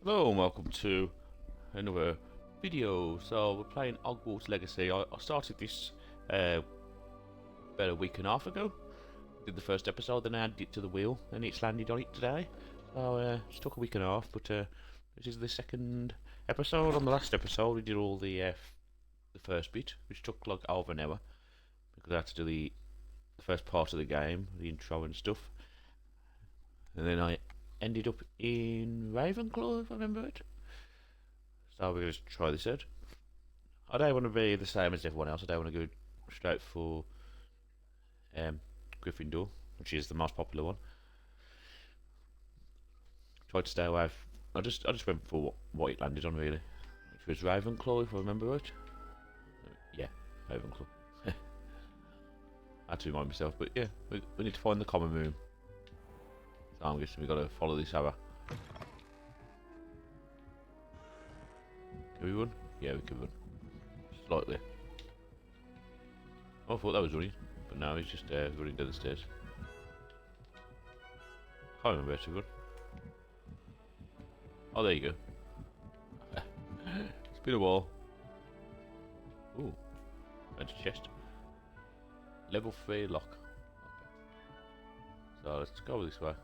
Hello and welcome to another video. So we're playing Hogwarts Legacy. I started this about a week and a half ago. Did the first episode, then I added it to the wheel, and it's landed on it today. So it took a week and a half, but this is the second episode. On the last episode, we did all the first bit, which took like over an hour because I had to do the first part of the game, the intro and stuff, and then I ended up in Ravenclaw, if I remember it. So we're going to try this out. I don't want to be the same as everyone else. I don't want to go straight for Gryffindor, which is the most popular one. Tried to stay away. I just went for what it landed on really, which was Ravenclaw, if I remember right. Yeah, Ravenclaw. I had to remind myself, but yeah, we need to find the common room. So I'm guessing we've got to follow this arrow. Can we run? Yeah, we can run. Slightly. Oh, I thought that was running, but now he's just running down the stairs. Can't remember how to run. Oh, there you go. It's been a while. Ooh, that's a chest. Level 3 lock. Okay. So let's go this way.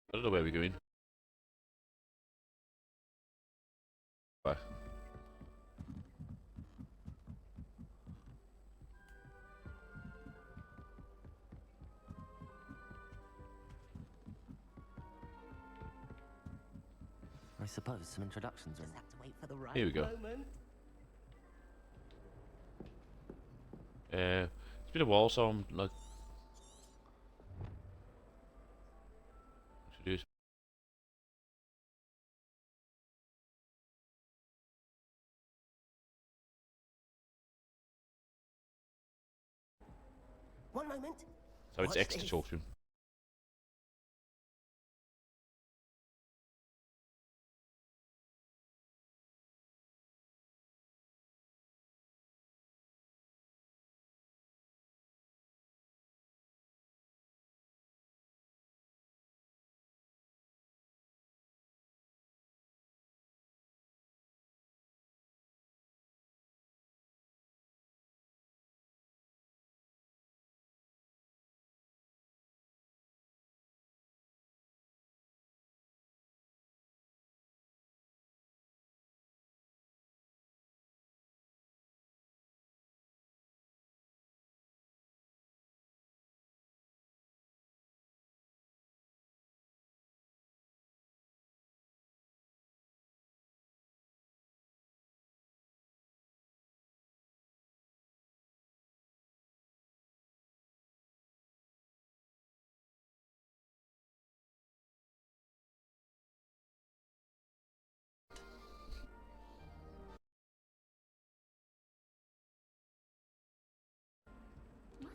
I don't know where we're going. Bye. I suppose some introductions Just have to wait for the right Here we go. moment. It's been a while, so I'm like introduce. One moment. So it's Watch X to this. talk to him.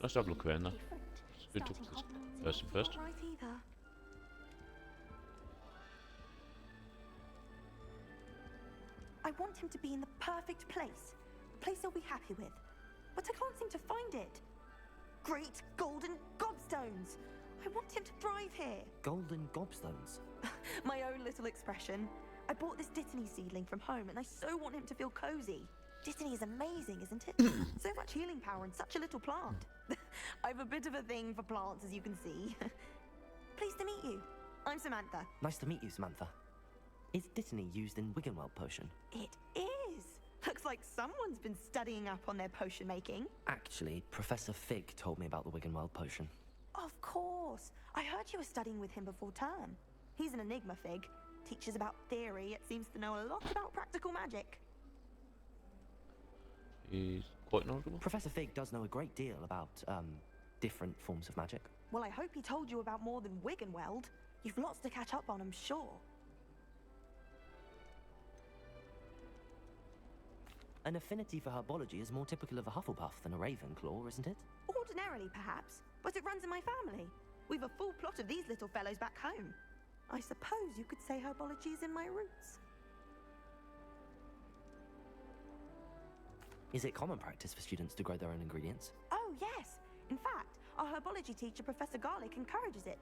Let's have a look around there. Who took this person first? Right either. I want him to be in the perfect place. A place he'll be happy with. But I can't seem to find it. Great golden gobstones! I want him to thrive here. golden gobstones. My own little expression. I bought this Dittany seedling from home and I so want him to feel cozy. Dittany is amazing, isn't it? So much healing power in such a little plant. I've a bit of a thing for plants, as you can see. Pleased to meet you. I'm Samantha. Nice to meet you, Samantha. Is Dittany used in Wiggenweld potion? It is. Looks like someone's been studying up on their potion making. Actually, Professor Fig told me about the Wiggenweld potion. Of course. I heard you were studying with him before term. He's an enigma, Fig. Teaches about theory, yet seems to know a lot about practical magic. He's quite knowledgeable. Professor Fig does know a great deal about, different forms of magic. Well, I hope he told you about more than Wiggenweld. You've lots to catch up on, I'm sure. An affinity for herbology is more typical of a Hufflepuff than a Ravenclaw, isn't it? Ordinarily, perhaps, but it runs in my family. We've a full plot of these little fellows back home. I suppose you could say herbology is in my roots. Is it common practice for students to grow their own ingredients? Oh, yes. In fact, our herbology teacher, Professor Garlic, encourages it.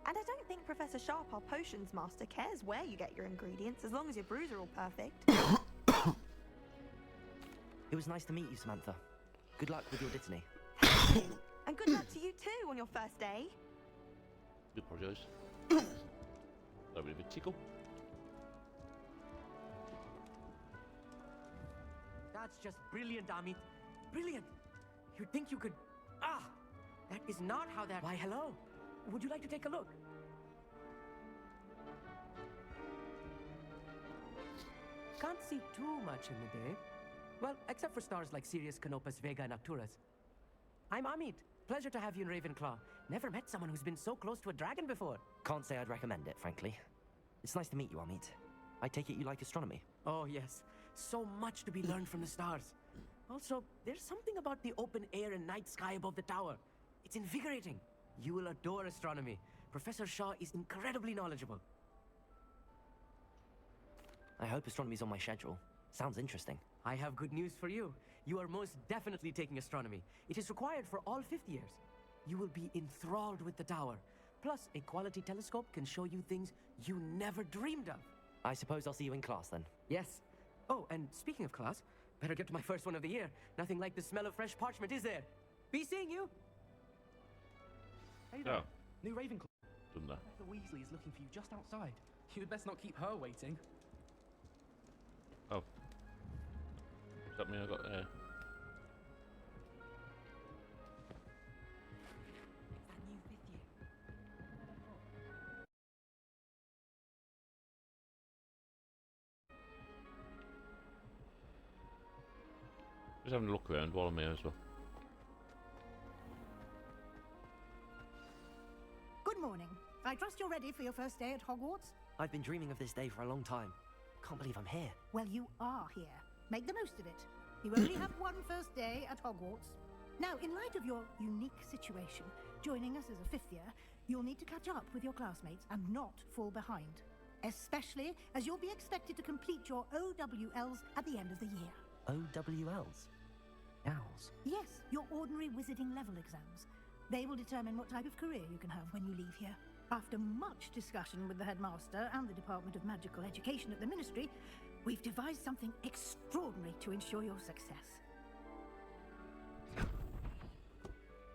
And I don't think Professor Sharp, our potions master, cares where you get your ingredients, as long as your brews are all perfect. It was nice to meet you, Samantha. Good luck with your dittany. And good luck to you too on your first day. I apologise. A bit of a tickle. That's just brilliant, Amit. Brilliant. You'd think you could... Ah! That is not how that... Why, hello. Would you like to take a look? Can't see too much in the day. Well, except for stars like Sirius, Canopus, Vega, and Arcturus. I'm Amit. Pleasure to have you in Ravenclaw. Never met someone who's been so close to a dragon before. Can't say I'd recommend it, frankly. It's nice to meet you, Amit. I take it you like astronomy. Oh, yes. So much to be learned from the stars. Also, there's something about the open air and night sky above the tower. It's invigorating. You will adore astronomy. Professor Shaw is incredibly knowledgeable. I hope astronomy's on my schedule. Sounds interesting. I have good news for you. You are most definitely taking astronomy. It is required for all fifth years. You will be enthralled with the tower. Plus, a quality telescope can show you things you never dreamed of. I suppose I'll see you in class then. Yes. Oh, and speaking of class, better get to my first one of the year. Nothing like the smell of fresh parchment, is there? Be seeing you. Hey there. Oh. New Ravenclaw. Done that. Professor Weasley is looking for you just outside. You'd best not keep her waiting. Oh. Does that mean I got Is that new fifth year? just having a look around while I'm here as well. Good morning. I trust you're ready for your first day at Hogwarts? I've been dreaming of this day for a long time. Can't believe I'm here. Well, you are here. Make the most of it. You only have one first day at Hogwarts. Now, in light of your unique situation, joining us as a fifth year, you'll need to catch up with your classmates and not fall behind. Especially as you'll be expected to complete your OWLs at the end of the year. OWLs? Owls? Yes, your ordinary wizarding level exams. They will determine what type of career you can have when you leave here. After much discussion with the headmaster and the Department of Magical Education at the Ministry, we've devised something extraordinary to ensure your success.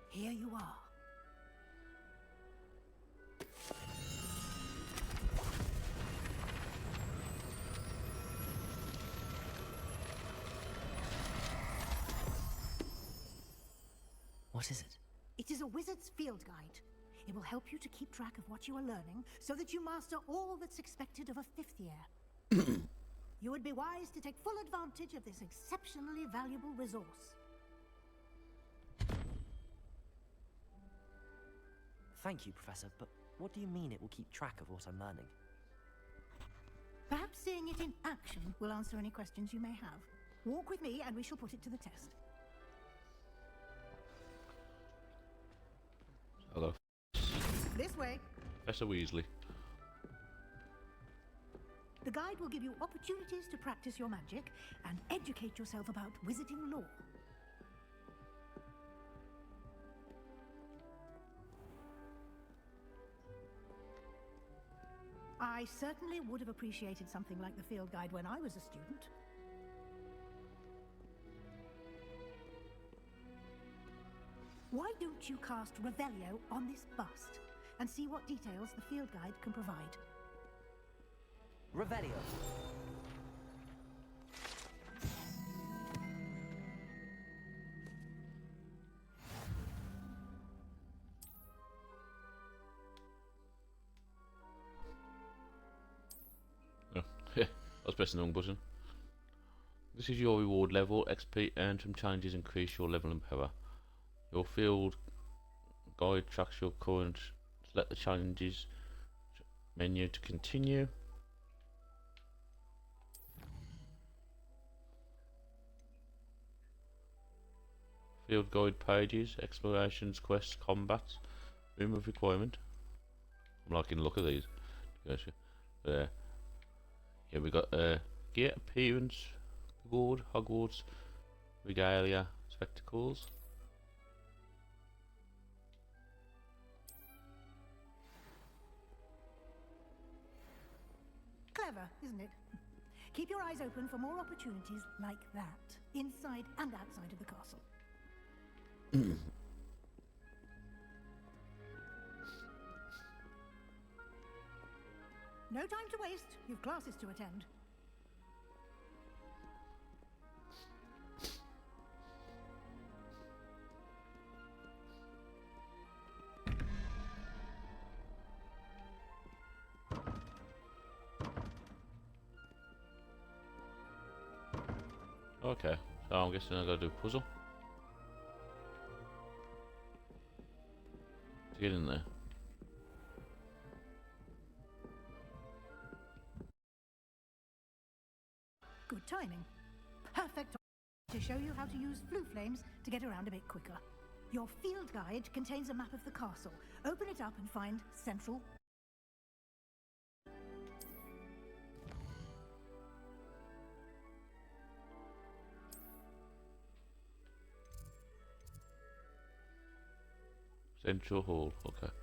Here you are. What is it? It is a wizard's field guide. It will help you to keep track of what you are learning so that you master all that's expected of a fifth year. You would be wise to take full advantage of this exceptionally valuable resource. Thank you, Professor, but what do you mean it will keep track of what I'm learning? Perhaps seeing it in action will answer any questions you may have. Walk with me and we shall put it to the test. Hello. This way. Professor Weasley. The guide will give you opportunities to practice your magic and educate yourself about wizarding lore. I certainly would have appreciated something like the field guide when I was a student. Why don't you cast Revelio on this bust and see what details the field guide can provide? Revelio. Oh, I was pressing the wrong button. This is your reward level. XP earned from challenges increase your level and power. Your field guide tracks your current. Select the challenges menu to continue. Field guide pages, explorations, quests, combats, room of requirement. I'm liking the look of these. There. Yeah, we got gear appearance, reward, Hogwarts, regalia, spectacles. Clever, isn't it? Keep your eyes open for more opportunities like that, inside and outside of the castle. No time to waste. You've classes to attend. Okay, so I'm guessing I gotta do a puzzle to get in there. Good timing. Perfect to show you how to use flue flames to get around a bit quicker. Your field guide contains a map of the castle. Open it up and find Central. Central Hall, okay.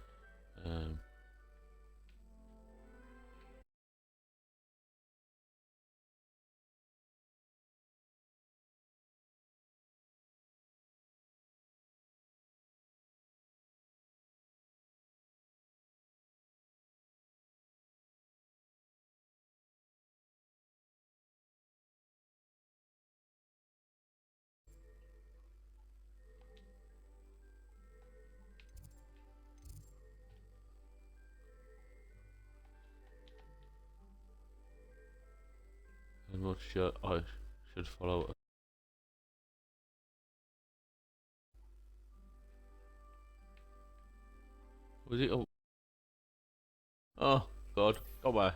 And what should I should follow? Was it? Oh God, go by.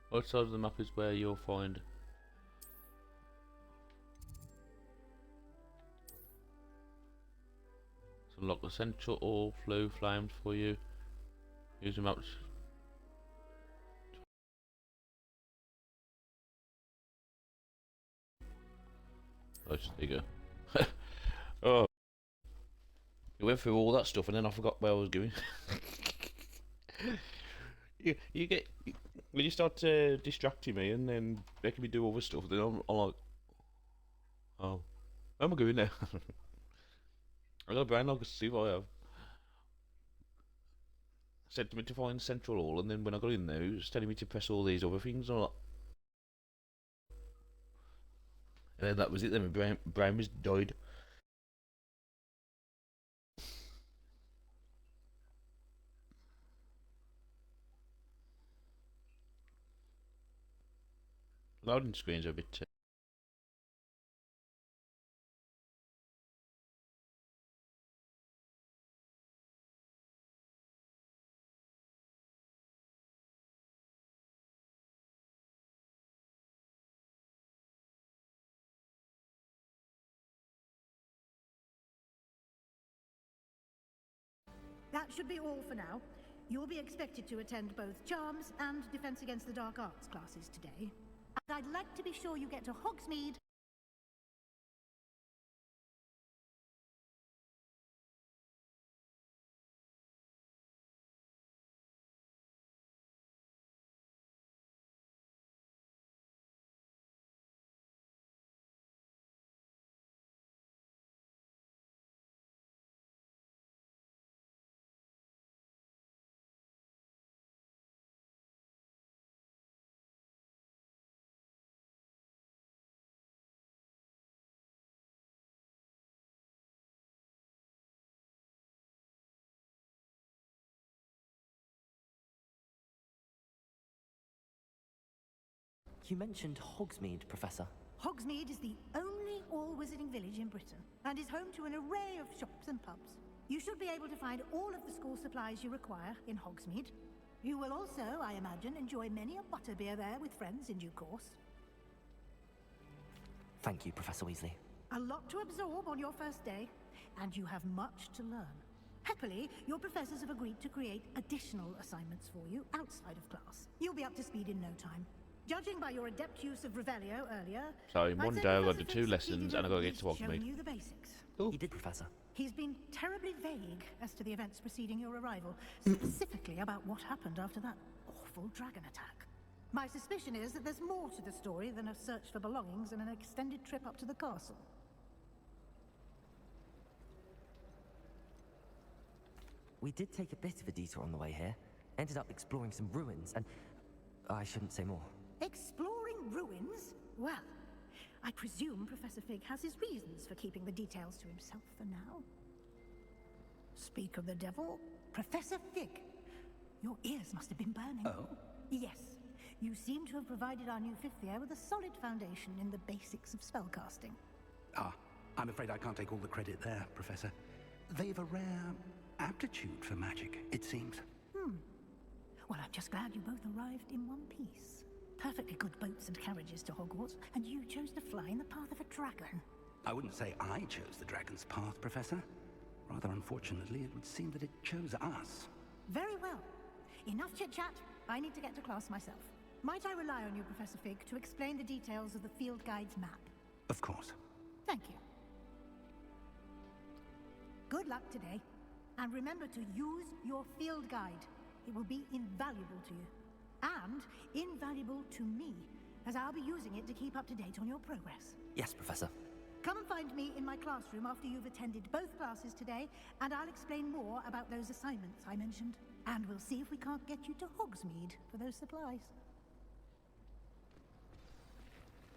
What side of the map is where you'll find? So unlock the central all flue flames for you. Use the maps. Oh, just there you go. Oh, you went through all that stuff and then I forgot where I was going. you get when you start distracting me and then making me do other stuff. Then I'm like, oh, where am I going now? I got a brain like a sieve. I have. Said to me to find Central Hall, and then when I got in there, he was telling me to press all these other things. And, and then that was it. Then my brain was died. Loading screens are a bit. That should be all for now. You'll be expected to attend both Charms and Defense Against the Dark Arts classes today. And I'd like to be sure you get to Hogsmeade. You mentioned Hogsmeade, Professor. Hogsmeade is the only all-wizarding village in Britain and is home to an array of shops and pubs. You should be able to find all of the school supplies you require in Hogsmeade. You will also, I imagine, enjoy many a butterbeer there with friends in due course. Thank you, Professor Weasley. A lot to absorb on your first day, and you have much to learn. Happily, your professors have agreed to create additional assignments for you outside of class. You'll be up to speed in no time. Judging by your adept use of Revelio earlier, So in I'd one say day I got Professor the Fig 2 lessons succeeded and I got to at get to least showing Hogsmeade. you the basics. He did, Professor. He's been terribly vague as to the events preceding your arrival, specifically about what happened after that awful dragon attack. My suspicion is that there's more to the story than a search for belongings and an extended trip up to the castle. We did take a bit of a detour on the way here. Ended up exploring some ruins, and I shouldn't say more. Exploring ruins? Well, I presume Professor Fig has his reasons for keeping the details to himself for now. Speak of the devil, Professor Fig. Your ears must have been burning. Oh? Yes. You seem to have provided our new fifth year with a solid foundation in the basics of spellcasting. Ah, I'm afraid I can't take all the credit there, Professor. They've a rare aptitude for magic, it seems. Well, I'm just glad you both arrived in one piece. Perfectly good boats and carriages to Hogwarts, and you chose to fly in the path of a dragon. I wouldn't say I chose the dragon's path, Professor. Rather unfortunately, it would seem that it chose us. Very well. Enough chit-chat. I need to get to class myself. Might I rely on you, Professor Fig, to explain the details of the field guide's map? Of course. Thank you. Good luck today. And remember to use your field guide. It will be invaluable to you. And invaluable to me, as I'll be using it to keep up to date on your progress. Yes, Professor. Come and find me in my classroom after you've attended both classes today, and I'll explain more about those assignments I mentioned. And we'll see if we can't get you to Hogsmeade for those supplies.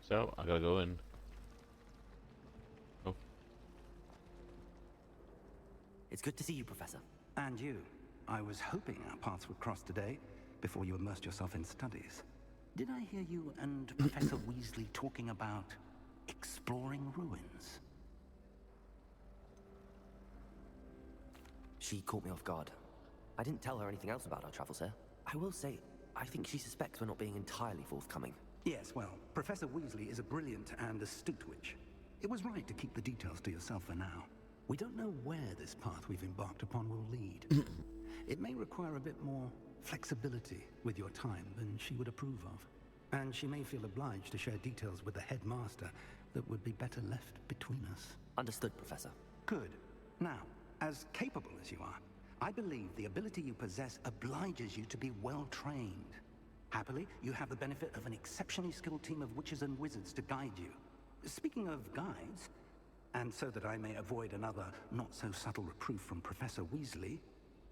So I gotta go in. Oh, It's good to see you, Professor. And you. I was hoping our paths would cross today, before you immersed yourself in studies. Did I hear you and Professor Weasley talking about exploring ruins? She caught me off guard. I didn't tell her anything else about our travels here. I will say, I think she suspects we're not being entirely forthcoming. Yes, well, Professor Weasley is a brilliant and astute witch. It was right to keep the details to yourself for now. We don't know where this path we've embarked upon will lead. It may require a bit more flexibility with your time than she would approve of. And she may feel obliged to share details with the headmaster that would be better left between us. Understood, Professor. Good. Now, as capable as you are, I believe the ability you possess obliges you to be well-trained. Happily, you have the benefit of an exceptionally skilled team of witches and wizards to guide you. Speaking of guides, and so that I may avoid another not-so-subtle reproof from Professor Weasley,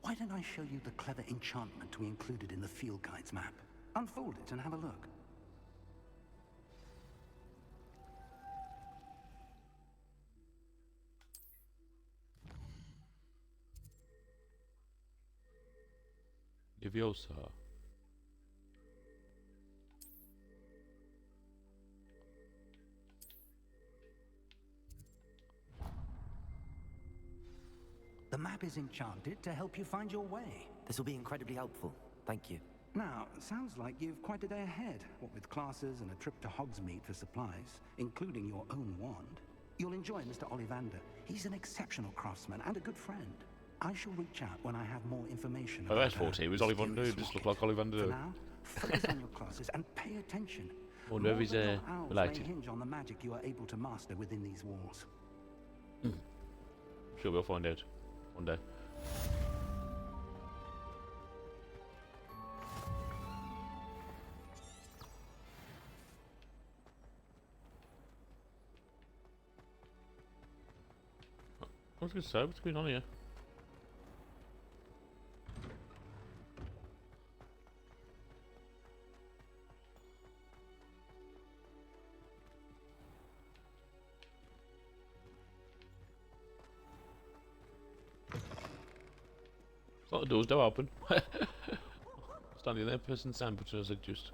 why don't I show you the clever enchantment we included in the field guide's map? Unfold it and have a look. Leviosa. The map is enchanted to help you find your way. This will be incredibly helpful. Thank you. Now, sounds like you've quite a day ahead, what with classes and a trip to Hogsmeade for supplies, including your own wand. You'll enjoy Mr. Ollivander. He's an exceptional craftsman and a good friend. I shall reach out when I have more information. Oh, about that's 40. It was her Ollivander. mysterious It just looked locket. like Ollivander. For now, focus on your classes and pay attention. Wonder if he's, More than your owls related. may hinge on the magic you are able to master within these walls. Sure, we'll find out one day. I was gonna say, what's going on here? It's like the doors don't open. Standing there, pressing sand buttons like just.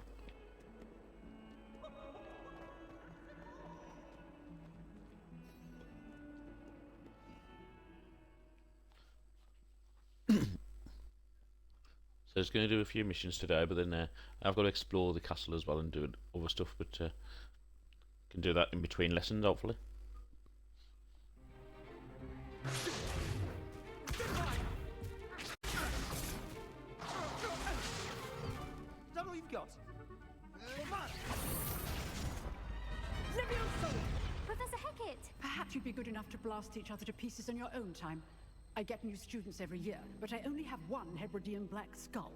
So I was going to do a few missions today, but then I've got to explore the castle as well and do other stuff, but can do that in between lessons, hopefully. Is that all you've got? Well, man, Perhaps you'd be good enough to blast each other to pieces in your own time. I get new students every year, but I only have one Hebridean black skull.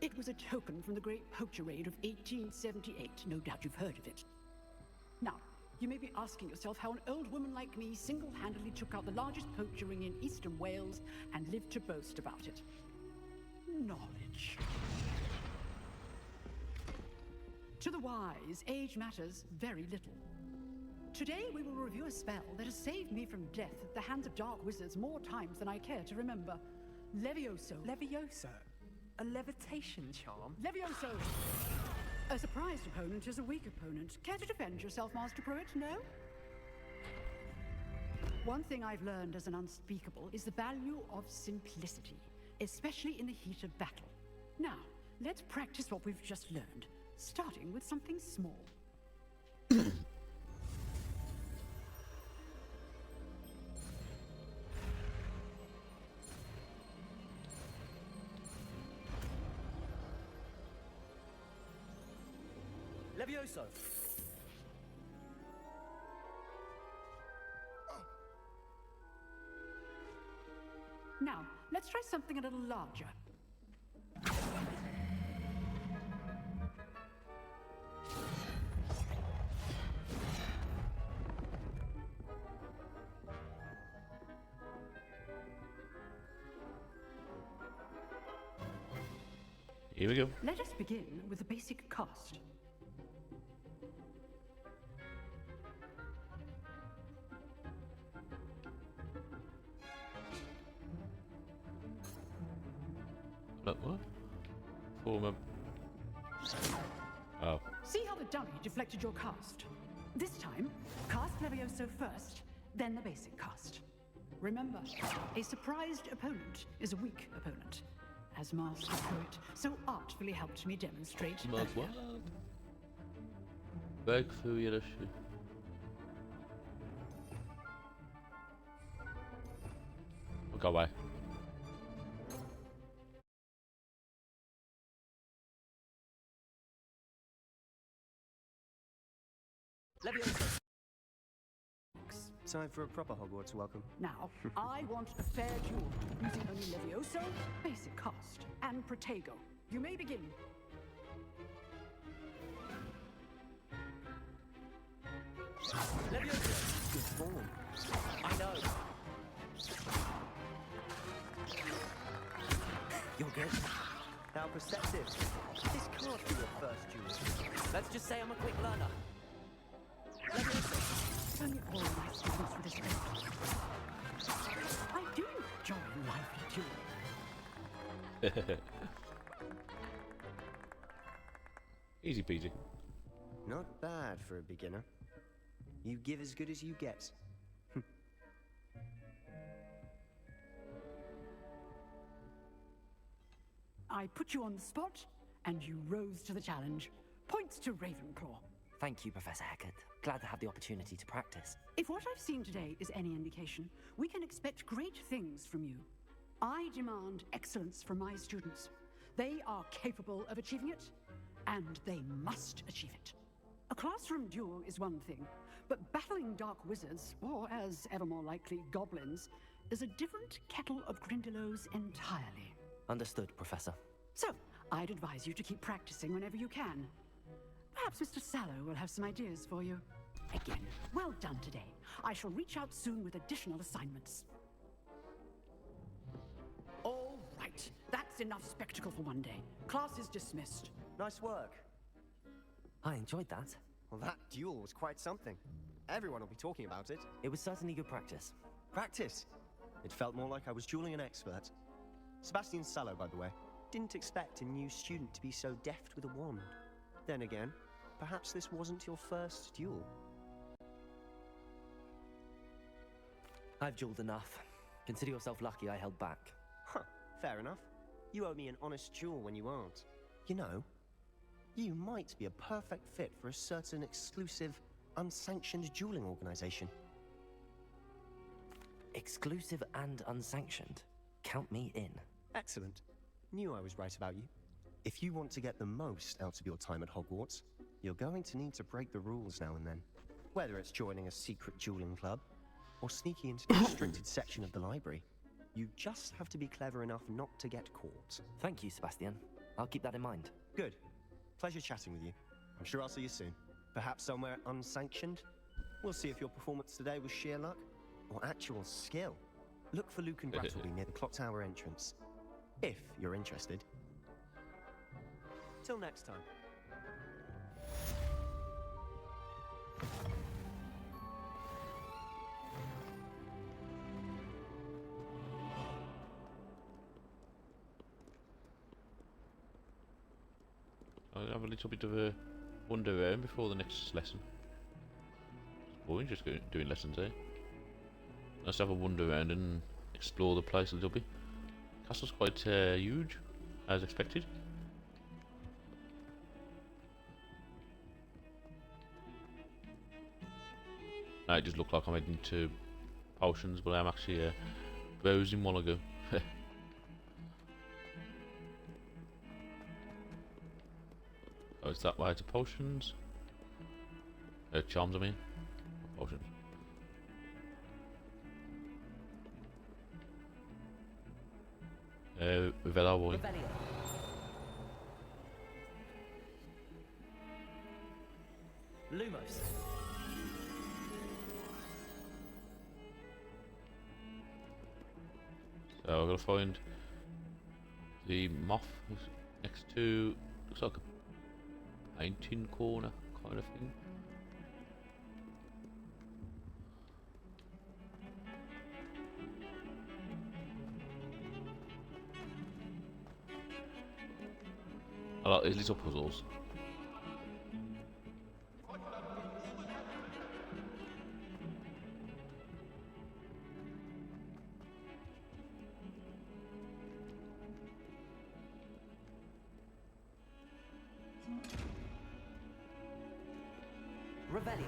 It was a token from the Great Poacher Raid of 1878. No doubt you've heard of it. Now, you may be asking yourself how an old woman like me single-handedly took out the largest poacher ring in eastern Wales and lived to boast about it. Knowledge. To the wise, age matters very little. Today we will review a spell that has saved me from death at the hands of dark wizards more times than I care to remember. Levioso. Levioso? A levitation charm? Levioso! A surprised opponent is a weak opponent. Care to defend yourself, Master Pruitt? No? One thing I've learned as an unspeakable is the value of simplicity, especially in the heat of battle. Now, let's practice what we've just learned, starting with something small. Levioso! Now, let's try something a little larger. Here we go. Let us begin with the basic cast. Look, what? Former. Oh. See how the dummy deflected your cast? This time, cast Levioso first, then the basic cast. Remember, a surprised opponent is a weak opponent, as Master Pruitt so artfully helped me demonstrate. What? Back through your shit. Go away. Levioso! Time for a proper Hogwarts welcome. Now, I want a fair duel, using only Levioso, basic cast, and Protego. You may begin. Levioso! Good form. I know. You're good. How perceptive. This can't be your first duel. Let's just say I'm a quick learner. Levioso! Only all my students with this I do enjoy lively duel. Easy peasy. Not bad for a beginner. You give as good as you get. I put you on the spot, and you rose to the challenge. Points to Ravenclaw. Thank you, Professor Hecat. Glad to have the opportunity to practice. If what I've seen today is any indication, we can expect great things from you. I demand excellence from my students. They are capable of achieving it, and they must achieve it. A classroom duel is one thing, but battling dark wizards, or as ever more likely, goblins, is a different kettle of Grindylows entirely. Understood, Professor. So, I'd advise you to keep practicing whenever you can. Perhaps Mr. Sallow will have some ideas for you. Again, well done today. I shall reach out soon with additional assignments. All right, that's enough spectacle for one day. Class is dismissed. Nice work. I enjoyed that. Well, that duel was quite something. Everyone will be talking about it. It was certainly good practice. Practice? It felt more like I was dueling an expert. Sebastian Sallow, by the way. Didn't expect a new student to be so deft with a wand. Then again, perhaps this wasn't your first duel. I've dueled enough. Consider yourself lucky I held back. Huh, fair enough. You owe me an honest duel when you aren't. You know, you might be a perfect fit for a certain exclusive, unsanctioned dueling organization. Exclusive and unsanctioned? Count me in. Excellent. Knew I was right about you. If you want to get the most out of your time at Hogwarts, you're going to need to break the rules now and then. Whether it's joining a secret dueling club, or sneaking into the restricted section of the library. You just have to be clever enough not to get caught. Thank you, Sebastian. I'll keep that in mind. Good. Pleasure chatting with you. I'm sure I'll see you soon. Perhaps somewhere unsanctioned? We'll see if your performance today was sheer luck or actual skill. Look for Luke and Brattleby near the clock tower entrance. If you're interested. Till next time. I'll have a little bit of a wander around before the next lesson. It's boring just doing lessons, eh? Let's have a wander around and explore the place a little bit. Castle's quite huge, as expected. Now it just looked like I'm heading to potions, but I'm actually browsing while I go. Oh, it's that way to potions. Charms, I mean. Potions. Revelio boy. Lumos. So I've got to find the moth next to, looks like a painting corner kind of thing. I like these little puzzles. Revelio.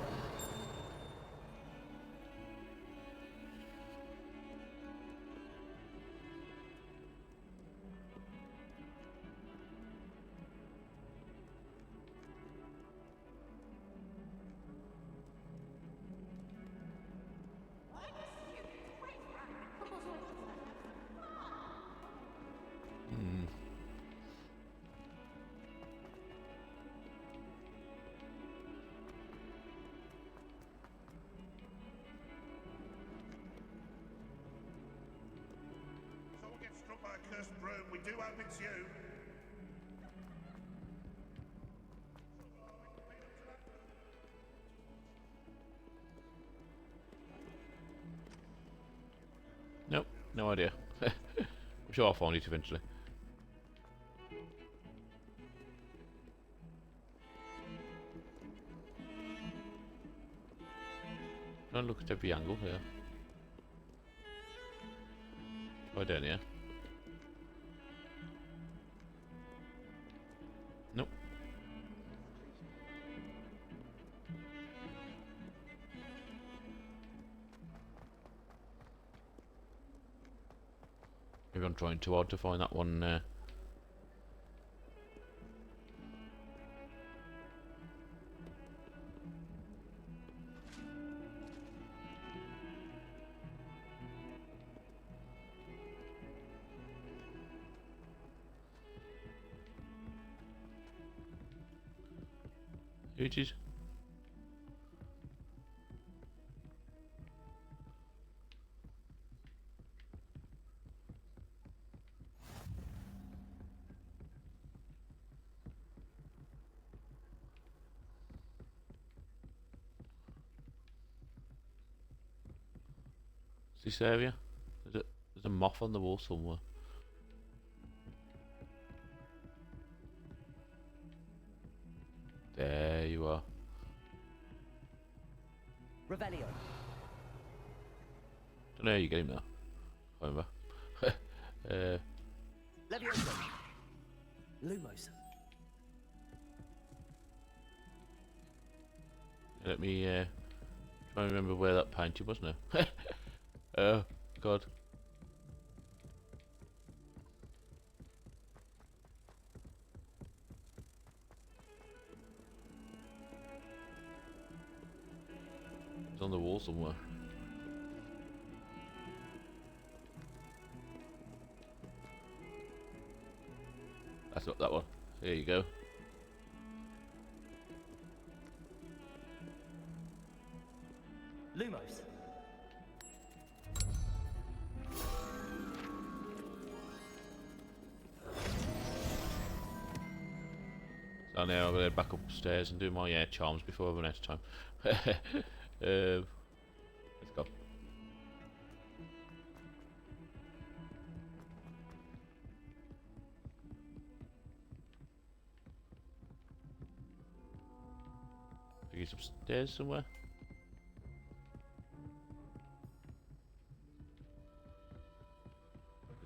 Someone gets struck by a cursed broom, we do hope it's you. Nope, no idea. I'm sure I'll find it eventually. Trying to look at every angle here. Right down here. Nope. Maybe I'm trying too hard to find that one. Here it is. This area? There's a moth on the wall somewhere. There you are. Revelio. Don't know how you get him now. Can't remember. Levioso. Lumos. Let me try and remember where that painting was now. Oh god. It's on the wall somewhere. That's not that one. There you go. Lumos. So now I'm going to head back upstairs and do my charms before the next time. Let's go. I think he's upstairs somewhere.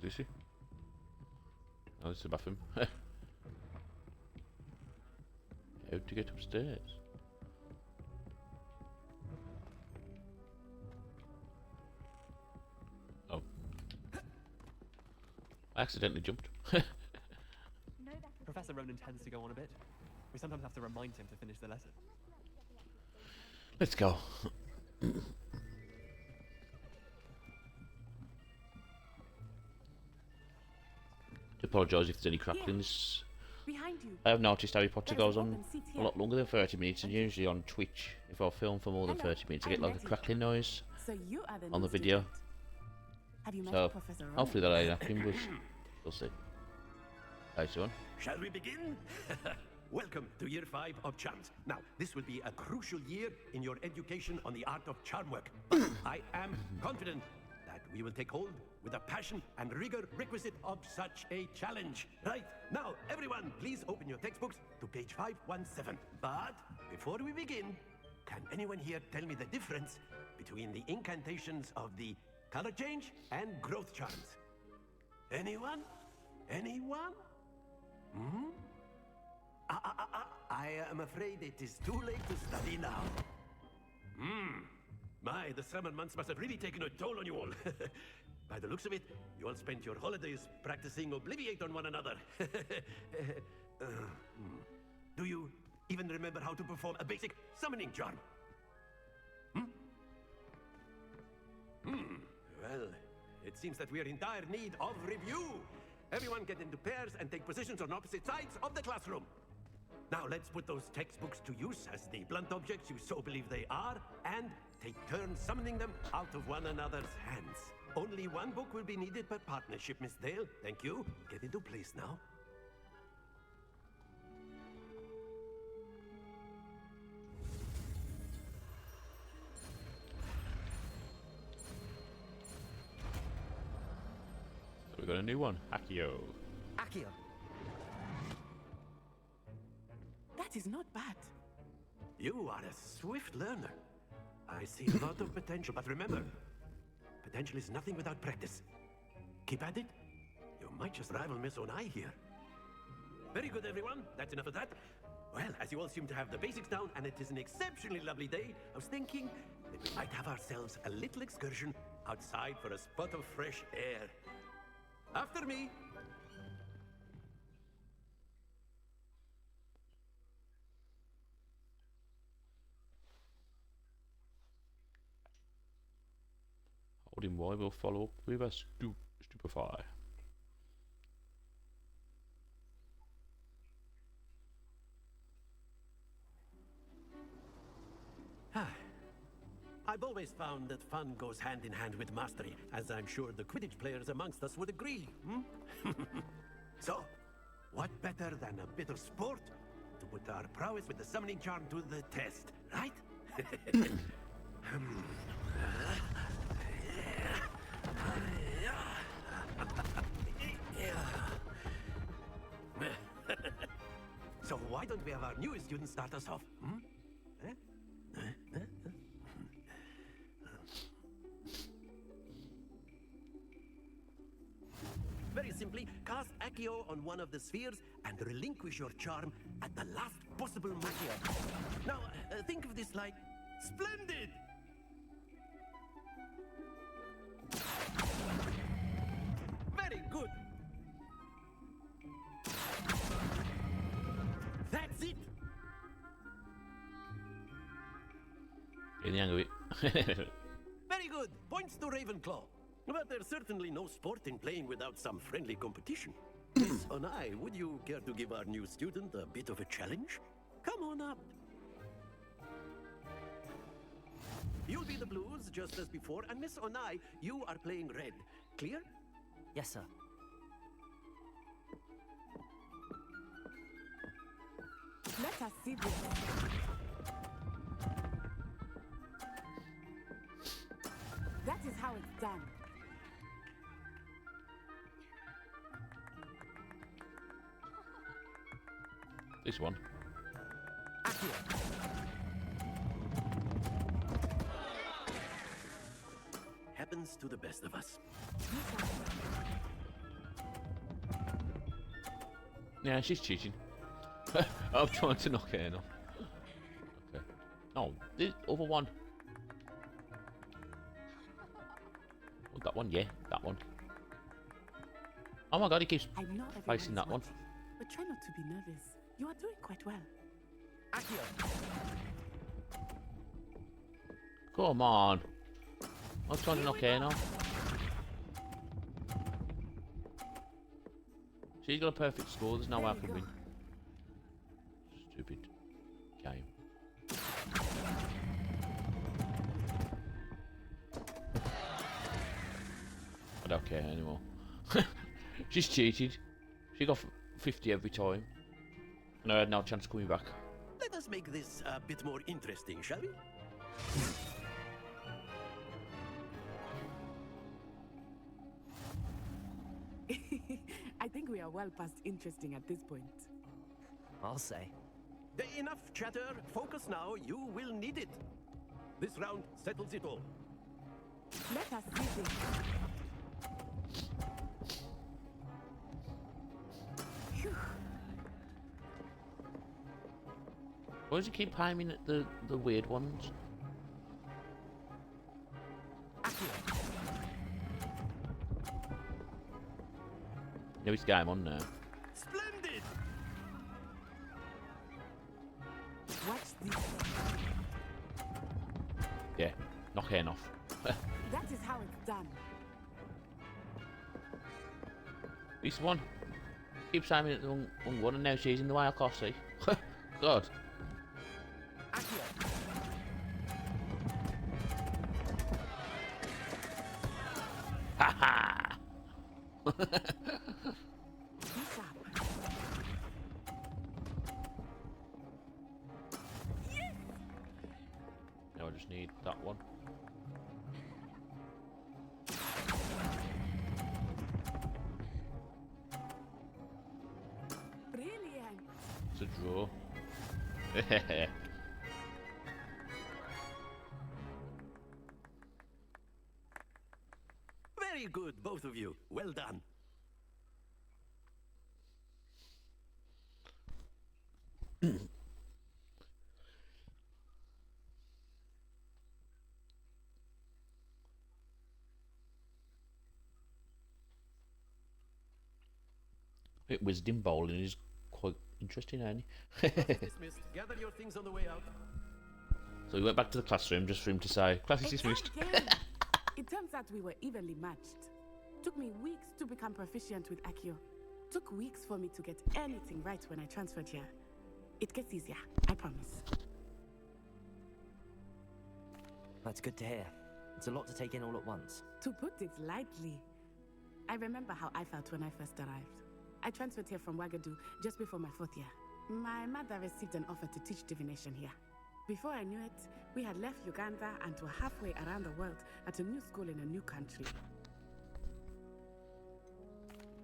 Is he? Oh, this is the bathroom. How to get upstairs? Oh. I accidentally jumped. Professor Ronan tends to go on a bit. We sometimes have to remind him to finish the lesson. Let's go. Apologise if there's any cracklings. Behind you. I have noticed Harry Potter There's goes an on open seat a here. lot longer than 30 minutes, and usually on Twitch, if I film for more than Hello, 30 minutes, I get I'm like a Betty. crackling noise So you are the on new the video. student. Have you met So Professor Ronan? hopefully that ain't happening, but we'll see. Hi, son. Shall we begin? Welcome to Year 5 of Charms. Now, this will be a crucial year in your education on the art of charm work. But I am confident that we will take hold with the passion and rigor requisite of such a challenge. Right, now, everyone, please open your textbooks to page 517. But before we begin, can anyone here tell me the difference between the incantations of the color change and growth charms? Anyone? Anyone? Hmm? I am afraid it is too late to study now. My, the summer months must have really taken a toll on you all. By the looks of it, you all spent your holidays practicing Obliviate on one another. Do you even remember how to perform a basic summoning charm? Well, it seems that we are in dire need of review. Everyone get into pairs and take positions on opposite sides of the classroom. Now let's put those textbooks to use as the blunt objects you so believe they are, and take turns summoning them out of one another's hands. Only one book will be needed per partnership, Miss Dale. Thank you. Get into place now. So we got a new one, Accio. Accio. That is not bad. You are a swift learner. I see a lot of potential, but remember, potential is nothing without practice. Keep at it. You might just rival Miss Onai here. Very good, everyone. That's enough of that. Well, as you all seem to have the basics down, and it is an exceptionally lovely day, I was thinking that we might have ourselves a little excursion outside for a spot of fresh air. After me. Holding Y will follow up with a stupefy. I've always found that fun goes hand in hand with mastery, as I'm sure the Quidditch players amongst us would agree. So, what better than a bit of sport to put our prowess with the summoning charm to the test, right? So why don't we have our newest student start us off? Very simply, cast Accio on one of the spheres and relinquish your charm at the last possible moment. Now, think of this like splendid! Very good! That's it! In the hang of it. Very good! Points to Ravenclaw. But there's certainly no sport in playing without some friendly competition. Miss Onai, would you care to give our new student a bit of a challenge? Come on up. You'll be the blues just as before, and Miss Onai, you are playing red. Clear? Yes, sir. Let us see this. That is how it's done. This one. Happens to the best of us. Yeah, she's cheating. I'm trying to knock her off. Okay. Oh, the other one. Oh, that one, yeah, that one. Oh my god, he keeps I know everyone facing is that one. watching, but try not to be nervous. You are doing quite well. Come on. I'm trying to knock her off. She's got a perfect score, there's no way I can win. Stupid game. I don't care anymore. She's cheated. She got 50 every time. And I had no chance of coming back. Let us make this a bit more interesting, shall we? I think we are well past interesting at this point. I'll say. Enough chatter. Focus now. You will need it. This round settles it all. Let us see this. Why does he keep aiming at the weird ones? No, it's game on now. Splendid! Watch this. Yeah, knock her off. That is how it's done. This one keeps aiming at the wrong one, and now she's in the way. I can't see. God. Ha ha! Now I just need that one. Brilliant. It's a draw. Very good, both of you. Well done. Wisdom bowling is quite interesting, ain't Dismissed. Gather your things on the way out. So we went back to the classroom just for him to say, class is dismissed. It turns out we were evenly matched. Took me weeks to become proficient with Accio. Took weeks for me to get anything right when I transferred here. It gets easier, I promise. That's good to hear. It's a lot to take in all at once. To put it lightly, I remember how I felt when I first arrived. I transferred here from Wagadu just before my 4th year. My mother received an offer to teach divination here. Before I knew it, we had left Uganda and were halfway around the world at a new school in a new country.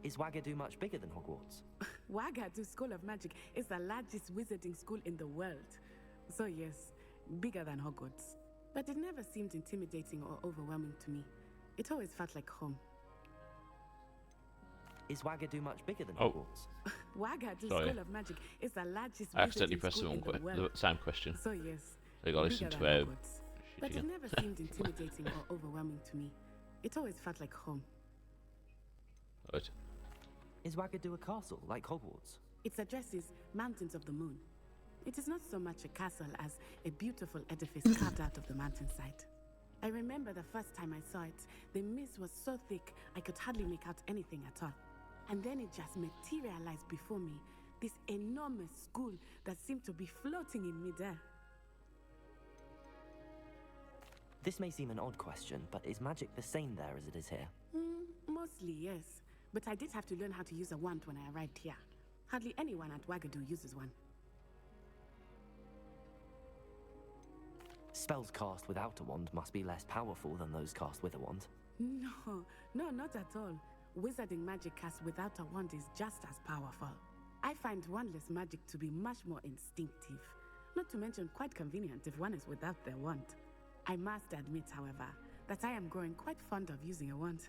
Is Wagadu much bigger than Hogwarts? Wagadu School of Magic is the largest wizarding school in the world. So yes, bigger than Hogwarts. But it never seemed intimidating or overwhelming to me. It always felt like home. Is Wagadu much bigger than Oh. Hogwarts? Wagadu Sorry. School of Magic is the largest I accidentally wizarding pressed the school wrong in the world. the same question. So yes, So you gotta listen bigger to than her Hogwarts. shit But it again. never seemed intimidating or overwhelming to me. It always felt like home. Right. Is Wagadu a castle like Hogwarts? Its address is Mountains of the Moon. It is not so much a castle as a beautiful edifice carved out of the mountainside. I remember the first time I saw it, the mist was so thick I could hardly make out anything at all. And then it just materialized before me. This enormous school that seemed to be floating in midair. This may seem an odd question, but is magic the same there as it is here? Mostly, yes. But I did have to learn how to use a wand when I arrived here. Hardly anyone at Wagadu uses one. Spells cast without a wand must be less powerful than those cast with a wand. No, not at all. Wizarding magic cast without a wand is just as powerful. I find wandless magic to be much more instinctive. Not to mention quite convenient if one is without their wand. I must admit, however, that I am growing quite fond of using a wand.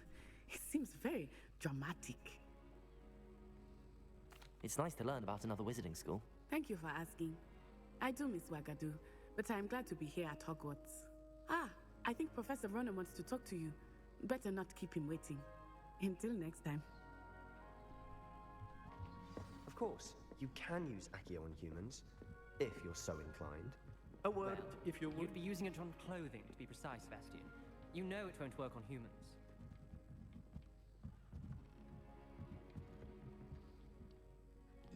It seems very dramatic. It's nice to learn about another wizarding school. Thank you for asking. I do miss Wagadu, but I am glad to be here at Hogwarts. Ah, I think Professor Ronan wants to talk to you. Better not keep him waiting. Until next time. Of course, you can use Accio on humans, if you're so inclined. A word, if you would. You'd be using it on clothing, to be precise, Sebastian. You know it won't work on humans.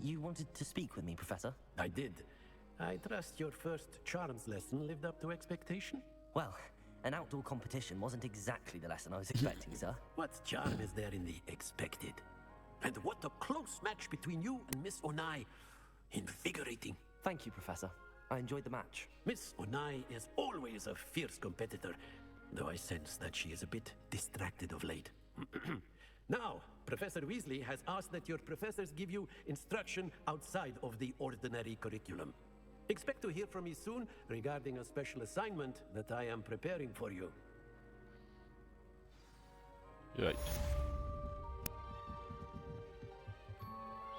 You wanted to speak with me, Professor? I did. I trust your first charms lesson lived up to expectation? Well, an outdoor competition wasn't exactly the lesson I was expecting, sir. What charm is there in the expected? And what a close match between you and Miss Onai. Invigorating. Thank you, Professor. I enjoyed the match. Miss Onai is always a fierce competitor, though I sense that she is a bit distracted of late. Now, Professor Weasley has asked that your professors give you instruction outside of the ordinary curriculum. Expect to hear from me soon regarding a special assignment that I am preparing for you. Right.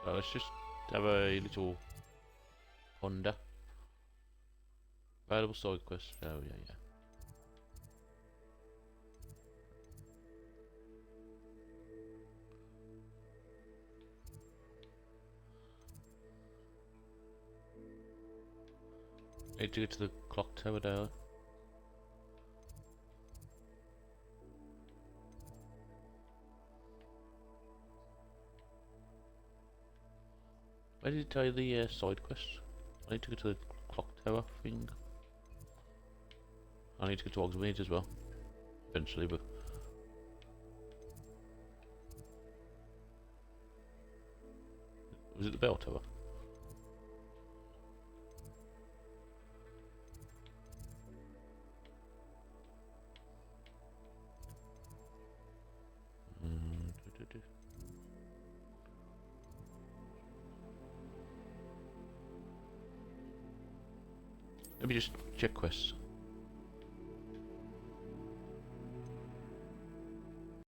So let's just have a little ponder. Available side quest. Oh yeah. Need to get to the clock tower there. Where did it tell you the side quest? I need to go to the clock tower thing. I need to go to Hogsmeade as well, eventually, but... Was it the bell tower? Let me just check quests.